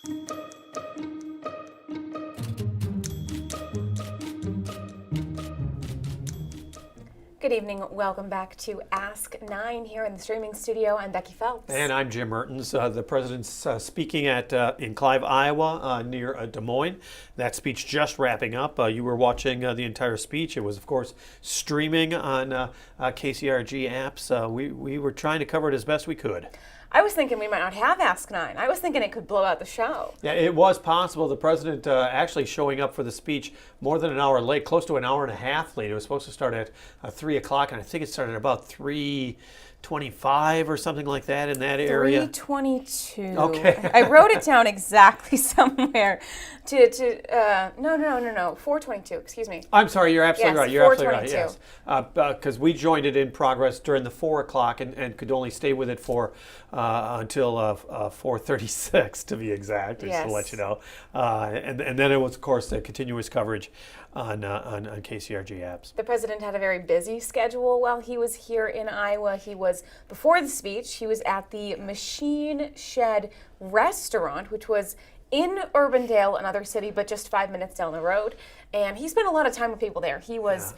Good evening. Welcome back to Ask 9 here in the streaming studio. I'm Becky Phelps. And I'm Jim Mertens. The president's speaking in Clive, Iowa, near Des Moines. That speech just wrapping up. You were watching the entire speech. It was, of course, streaming on KCRG apps. We were trying to cover it as best we could. I was thinking we might not have Ask 9. I was thinking it could blow out the show. Yeah, it was possible. The president actually showing up for the speech more than an hour late, close to an hour and a half late. It was supposed to start at 3 o'clock, and I think it started about 3:25 or something like that in that area. 3:22. Okay. I wrote it down exactly somewhere. No. 4:22. Excuse me. I'm sorry, you're absolutely right. You're absolutely right. 4:22. Yes, because we joined it in progress during the 4 o'clock and could only stay with it for until 4:36 to be exact. Just to let you know. And then it was, of course, the continuous coverage on KCRG apps. The president had a very busy schedule while he was here in Iowa. Before the speech, he was at the Machine Shed restaurant, which was in Urbandale, another city, but just 5 minutes down the road. And he spent a lot of time with people there. He was,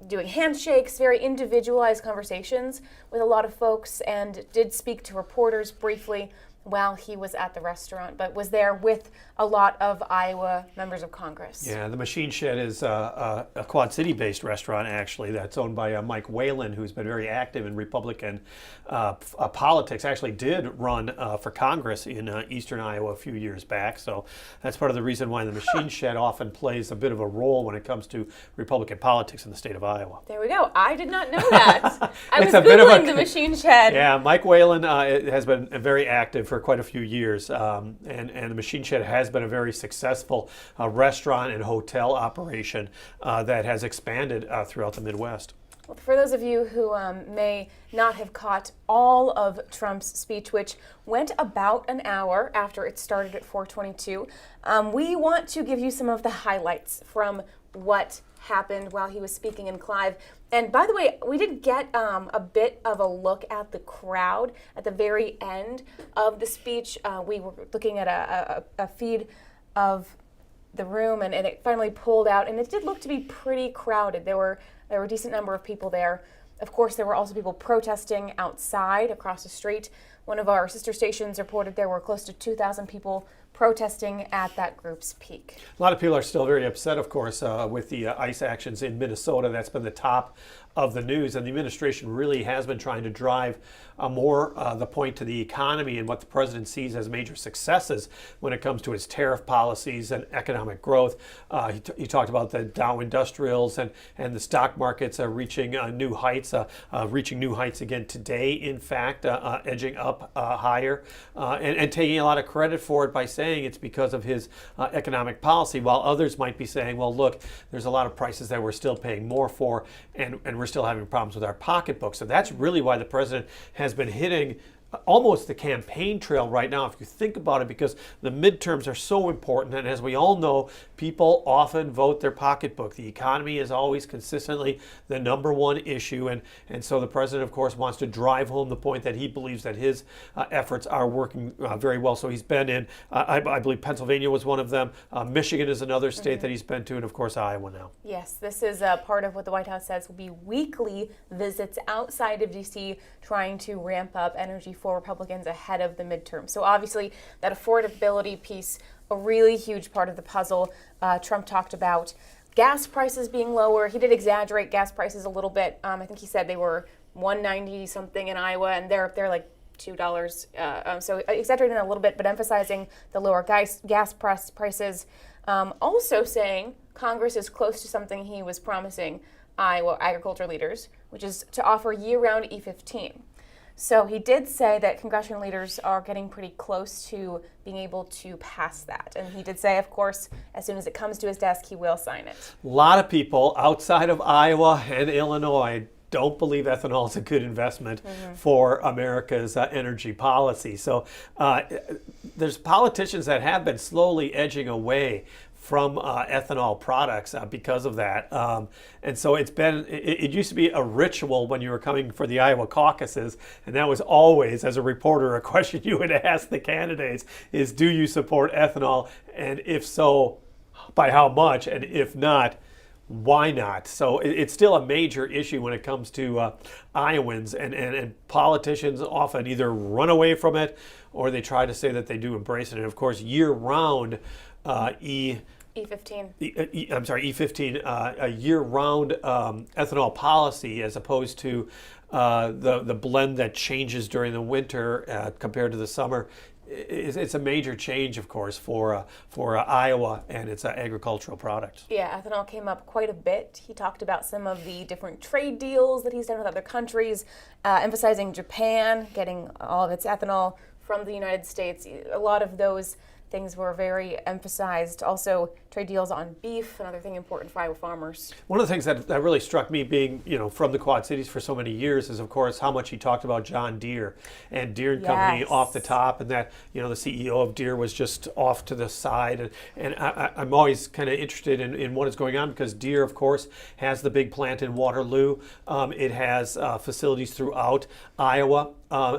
doing handshakes, very individualized conversations with a lot of folks, and did speak to reporters briefly while he was at the restaurant, but was there with a lot of Iowa members of Congress. Yeah, the Machine Shed is a Quad City-based restaurant, actually, that's owned by Mike Whalen, who's been very active in Republican politics. Actually did run for Congress in eastern Iowa a few years back, so that's part of the reason why the Machine Shed often plays a bit of a role when it comes to Republican politics in the state of Iowa. There we go. I did not know that. I was a bit of Googling the Machine Shed. Yeah, Mike Whalen has been very active for quite a few years, and the Machine Shed has been a very successful restaurant and hotel operation that has expanded throughout the Midwest. Well, for those of you who may not have caught all of Trump's speech, which went about an hour after it started at 4:22, we want to give you some of the highlights from what happened while he was speaking in Clive. And by the way, we did get a bit of a look at the crowd at the very end of the speech. We were looking at a feed of the room, and it finally pulled out, and it did look to be pretty crowded. There were a decent number of people there. Of course, there were also people protesting outside across the street. One of our sister stations reported there were close to 2,000 people protesting at that group's peak. A lot of people are still very upset, of course, with the ICE actions in Minnesota. That's been the top of the news, and the administration really has been trying to drive more the point to the economy and what the president sees as major successes when it comes to his tariff policies and economic growth. He talked about the Dow Industrials and the stock markets reaching new heights again today, in fact, edging up higher, and taking a lot of credit for it by saying it's because of his economic policy, while others might be saying, well, look, there's a lot of prices that we're still paying more for, and we're still having problems with our pocketbook. So that's really why the president has been hitting almost the campaign trail right now, if you think about it, because the midterms are so important, and as we all know, people often vote their pocketbook. The economy is always consistently the number one issue, and so the president, of course, wants to drive home the point that he believes that his efforts are working very well. So he's been in, I believe Pennsylvania was one of them, Michigan is another state that he's been to, and of course Iowa now. Yes, this is part of what the White House says will be weekly visits outside of D.C. trying to ramp up energy for Republicans ahead of the midterm. So obviously that affordability piece, a really huge part of the puzzle. Trump talked about gas prices being lower. He did exaggerate gas prices a little bit. I think he said they were $1.90 something in Iowa, and they're like $2. So exaggerating a little bit, but emphasizing the lower gas prices. Also saying Congress is close to something he was promising Iowa agriculture leaders, which is to offer year-round E15. So he did say that congressional leaders are getting pretty close to being able to pass that. And he did say, of course, as soon as it comes to his desk, he will sign it. A lot of people outside of Iowa and Illinois don't believe ethanol is a good investment for America's energy policy. So there's politicians that have been slowly edging away from ethanol products because of that. And so it used to be a ritual when you were coming for the Iowa caucuses, and that was always, as a reporter, a question you would ask the candidates is, do you support ethanol? And if so, by how much? And if not, why not? So it's still a major issue when it comes to Iowans, and politicians often either run away from it or they try to say that they do embrace it. And of course, year-round E15. E15, a year-round ethanol policy, as opposed to the blend that changes during the winter compared to the summer. It's a major change, of course, for Iowa and its agricultural products. Yeah, ethanol came up quite a bit. He talked about some of the different trade deals that he's done with other countries, emphasizing Japan getting all of its ethanol from the United States. A lot of those things were very emphasized. Also, trade deals on beef, another thing important for Iowa farmers. One of the things that really struck me, being from the Quad Cities for so many years, is of course how much he talked about John Deere and Deere and Company off the top, and that the CEO of Deere was just off to the side. And I'm always kind of interested in what is going on, because Deere, of course, has the big plant in Waterloo. It has facilities throughout Iowa.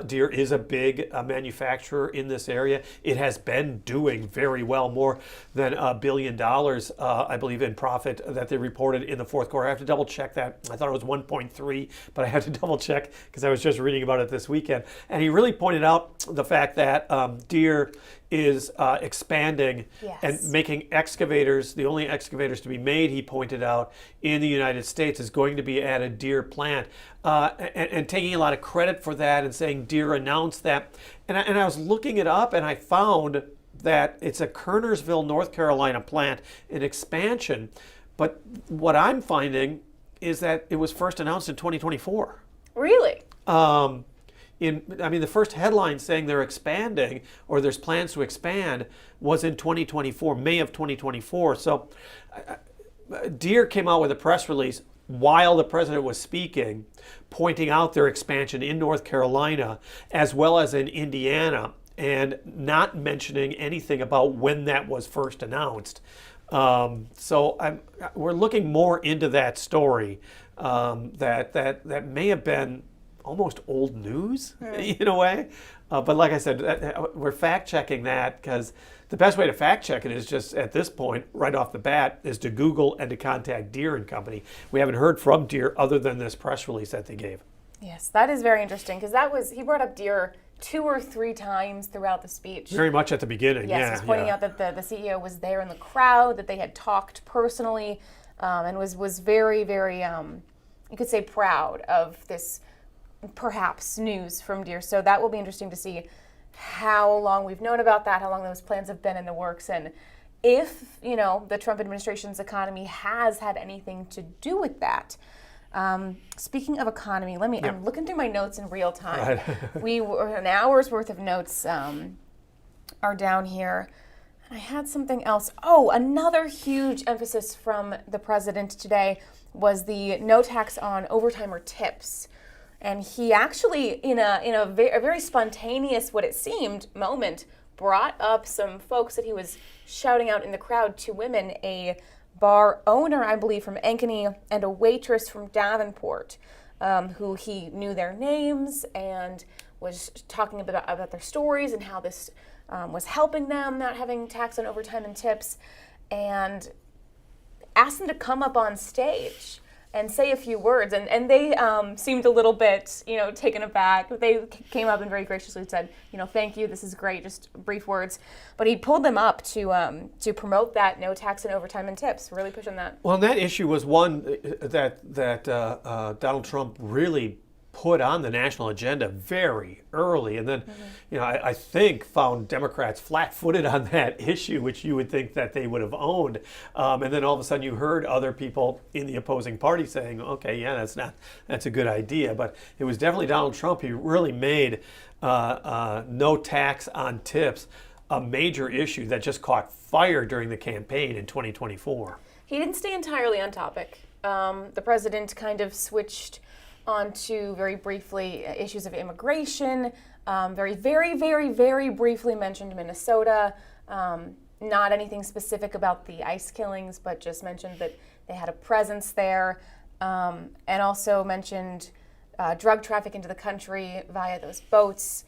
Deere is a big manufacturer in this area. It has been doing very well, more than $1 billion, I believe, in profit that they reported in the fourth quarter. I have to double check that. I thought it was 1.3, but I had to double check because I was just reading about it this weekend. And he really pointed out the fact that Deere is expanding and making excavators. The only excavators to be made, he pointed out, in the United States is going to be at a Deere plant, and taking a lot of credit for that and saying Deere announced that. And I was looking it up, and I found that it's a Kernersville, North Carolina plant, an expansion. But what I'm finding is that it was first announced in 2024. Really? The first headline saying they're expanding, or there's plans to expand, was in 2024, May of 2024. So Deere came out with a press release while the president was speaking, pointing out their expansion in North Carolina as well as in Indiana, and not mentioning anything about when that was first announced. So we're looking more into that story, that may have been almost old news in a way. But like I said, we're fact checking that, because the best way to fact check it is just, at this point, right off the bat, is to Google and to contact Deere and Company. We haven't heard from Deere other than this press release that they gave. Yes, that is very interesting, because he brought up Deere 2 or 3 times throughout the speech. Very much at the beginning, yes, he's pointing out that the CEO was there in the crowd, that they had talked personally, and was very, very, you could say, proud of this perhaps news from Deere. So that will be interesting to see how long we've known about that, how long those plans have been in the works, and if the Trump administration's economy has had anything to do with that. Speaking of economy, I'm looking through my notes in real time. We were an hour's worth of notes are down here. I had something else. Oh, another huge emphasis from the president today was the no tax on overtime or tips. And he actually, in a very spontaneous, what it seemed, moment, brought up some folks that he was shouting out in the crowd, 2 women, a bar owner, I believe, from Ankeny, and a waitress from Davenport, who he knew their names and was talking about their stories and how this was helping them, not having tax on overtime and tips, and asked them to come up on stage and say a few words, and they seemed a little bit, taken aback. They came up and very graciously said, thank you, this is great, just brief words. But he pulled them up to promote that no tax on overtime and tips, really pushing that. Well, that issue was one that Donald Trump really put on the national agenda very early, and then I think found Democrats flat-footed on that issue, which you would think that they would have owned, and then all of a sudden you heard other people in the opposing party saying, okay, yeah, that's a good idea. But it was definitely Donald Trump who really made no tax on tips a major issue that just caught fire during the campaign in 2024. He didn't stay entirely on topic. The president kind of switched onto, very briefly, issues of immigration, very, very, very, very briefly mentioned Minnesota, Not anything specific about the ICE killings, but just mentioned that they had a presence there, and also mentioned drug traffic into the country via those boats,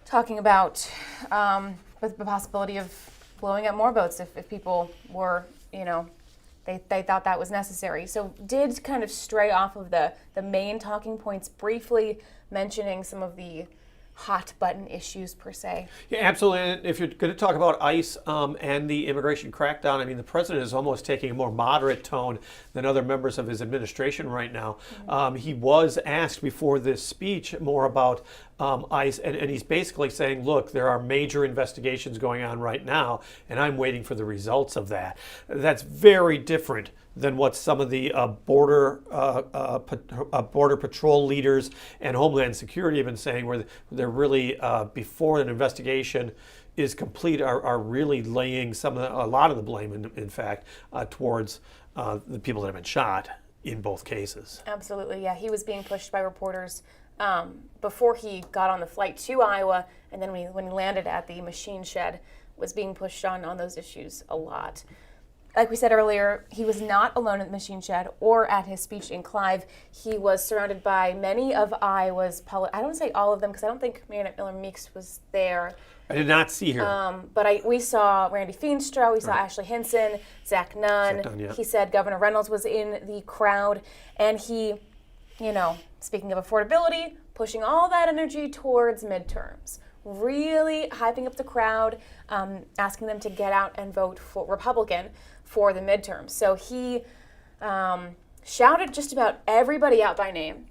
talking about the possibility of blowing up more boats if people were, they thought that was necessary. So did kind of stray off of the main talking points, briefly mentioning some of the hot button issues per se. Yeah, absolutely. And if you're going to talk about ICE and the immigration crackdown, I mean, the president is almost taking a more moderate tone than other members of his administration right now. He was asked before this speech more about ICE, and he's basically saying, look, there are major investigations going on right now, and I'm waiting for the results of that. That's very different than what some of the border patrol leaders and Homeland Security have been saying, where they're really, before an investigation is complete, are really laying a lot of the blame, in fact, towards the people that have been shot in both cases. Absolutely, yeah. He was being pushed by reporters before he got on the flight to Iowa, and then when he landed at the machine shed, was being pushed on those issues a lot. Like we said earlier, he was not alone at the machine shed or at his speech in Clive. He was surrounded by many of Iowa's I don't want to say all of them because I don't think Mariannette Miller Meeks was there. I did not see her. But we saw Randy Feenstra, we saw Ashley Hinson, Zach Nunn. Yeah. He said Governor Reynolds was in the crowd. And he, speaking of affordability, pushing all that energy towards midterms. Really hyping up the crowd, asking them to get out and vote for Republican for the midterms. So he shouted just about everybody out by name.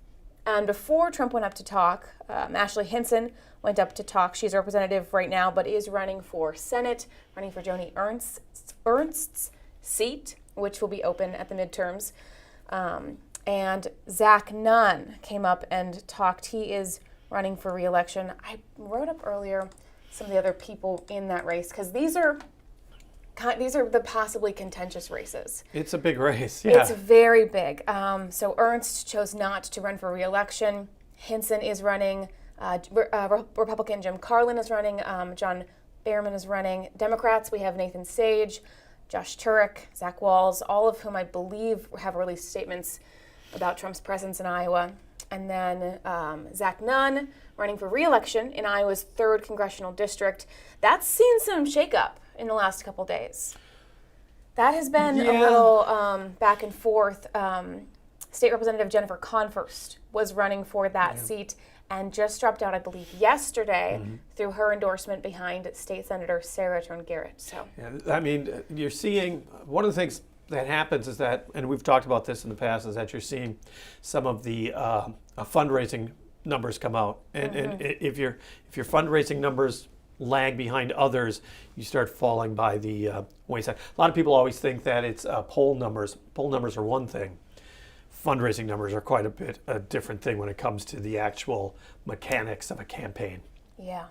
And before Trump went up to talk, Ashley Hinson went up to talk. She's a representative right now, but is running for Senate, running for Joni Ernst's seat, which will be open at the midterms. And Zach Nunn came up and talked. He is running for re-election. I wrote up earlier some of the other people in that race because these are the possibly contentious races. It's a big race, yeah. It's very big. So Ernst chose not to run for re-election. Hinson is running. Republican Jim Carlin is running. John Behrman is running. Democrats, we have Nathan Sage, Josh Turek, Zach Walz, all of whom I believe have released statements about Trump's presence in Iowa. And then Zach Nunn running for re-election in Iowa's 3rd congressional district. That's seen some shakeup in the last couple days. That has been a little back and forth. State Representative Jennifer Converse was running for that seat and just dropped out, I believe, yesterday through her endorsement behind State Senator Sarah Turner Garrett. So, yeah, I mean, you're seeing one of the things that happens is that, and we've talked about this in the past, is that you're seeing some of the fundraising numbers come out, and if your fundraising numbers lag behind others, you start falling by the wayside. A lot of people always think that it's poll numbers. Poll numbers are one thing. Fundraising numbers are quite a different thing when it comes to the actual mechanics of a campaign. Yeah.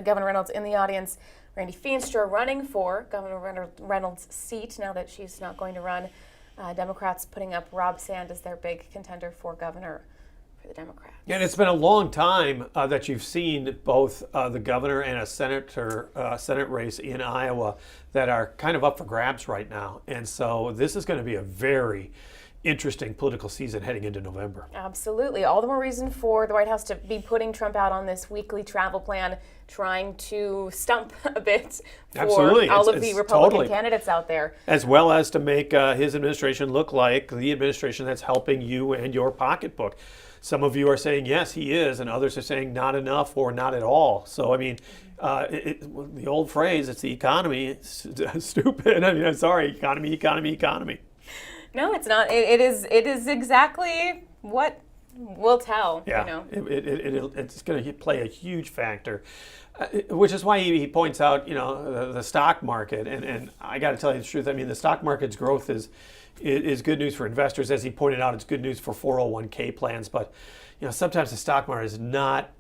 Governor Reynolds in the audience. Randy Feenstra running for Governor Reynolds' seat now that she's not going to run. Democrats putting up Rob Sand as their big contender for governor for the Democrats. Yeah, and it's been a long time that you've seen both the governor and a Senate race in Iowa that are kind of up for grabs right now. And so this is going to be a very interesting political season heading into November. Absolutely. All the more reason for the White House to be putting Trump out on this weekly travel plan, trying to stump a bit for all of the Republican candidates out there. As well as to make his administration look like the administration that's helping you and your pocketbook. Some of you are saying, yes, he is, and others are saying not enough or not at all. So, I mean, the old phrase, it's the economy. It's stupid. I mean, I'm sorry, economy. No, it's not. It is exactly what we'll tell. Yeah, it's going to play a huge factor, which is why he points out, the stock market. And I got to tell you the truth. I mean, the stock market's growth is good news for investors. As he pointed out, it's good news for 401k plans. But, sometimes the stock market is not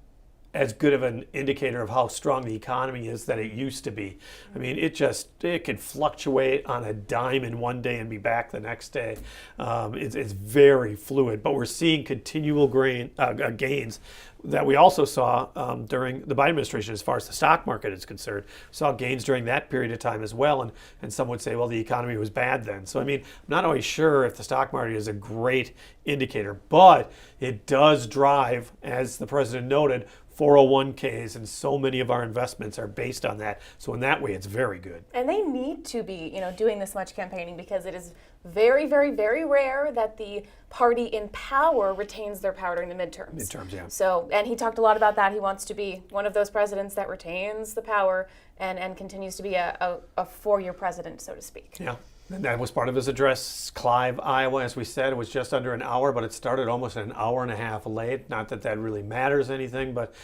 as good of an indicator of how strong the economy is that it used to be. I mean, it could fluctuate on a dime in one day and be back the next day. It's very fluid, but we're seeing continual gains that we also saw during the Biden administration as far as the stock market is concerned. We saw gains during that period of time as well, and some would say, well, the economy was bad then. So, I mean, I'm not always sure if the stock market is a great indicator, but it does drive, as the president noted, 401ks, and so many of our investments are based on that. So in that way, it's very good. And they need to be, doing this much campaigning because it is very, very, very rare that the party in power retains their power during the midterms. Midterms, yeah. So, and he talked a lot about that. He wants to be one of those presidents that retains the power and continues to be a four-year president, so to speak. Yeah. And that was part of his address. Clive, Iowa, as we said, it was just under an hour, but it started almost an hour and a half late. Not that that really matters anything, but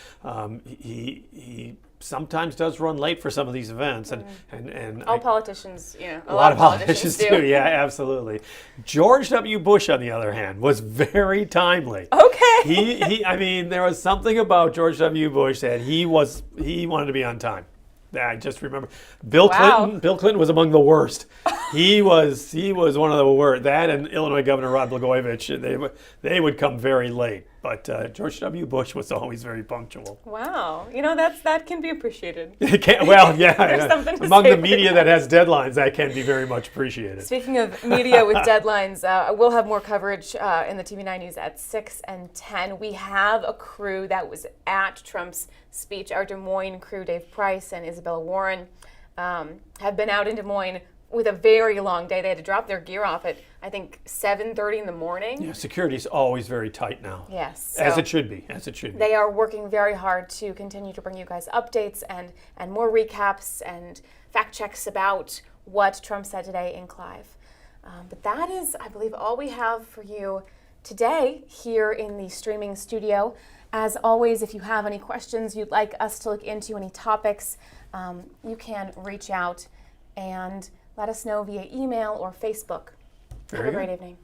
he sometimes does run late for some of these events. And all politicians, a lot of politicians do. Yeah, absolutely. George W. Bush, on the other hand, was very timely. Okay. I mean, there was something about George W. Bush that he wanted to be on time. I just remember Bill Clinton. Bill Clinton was among the worst. He was one of the worst. That and Illinois Governor Rod Blagojevich, they would come very late. But George W. Bush was always very punctual. Wow, that can be appreciated. Well, yeah, among the media that that has deadlines, that can be very much appreciated. Speaking of media with deadlines, we'll have more coverage in the TV9 News at 6 and 10. We have a crew that was at Trump's speech. Our Des Moines crew, Dave Price and Isabella Warren, have been out in Des Moines with a very long day. They had to drop their gear off at, I think, 7:30 in the morning. Yeah, security's always very tight now. Yes. As it should be. They are working very hard to continue to bring you guys updates and more recaps and fact checks about what Trump said today in Clive. But that is, I believe, all we have for you today here in the streaming studio. As always, if you have any questions you'd like us to look into, any topics, you can reach out and let us know via email or Facebook. Have a great evening.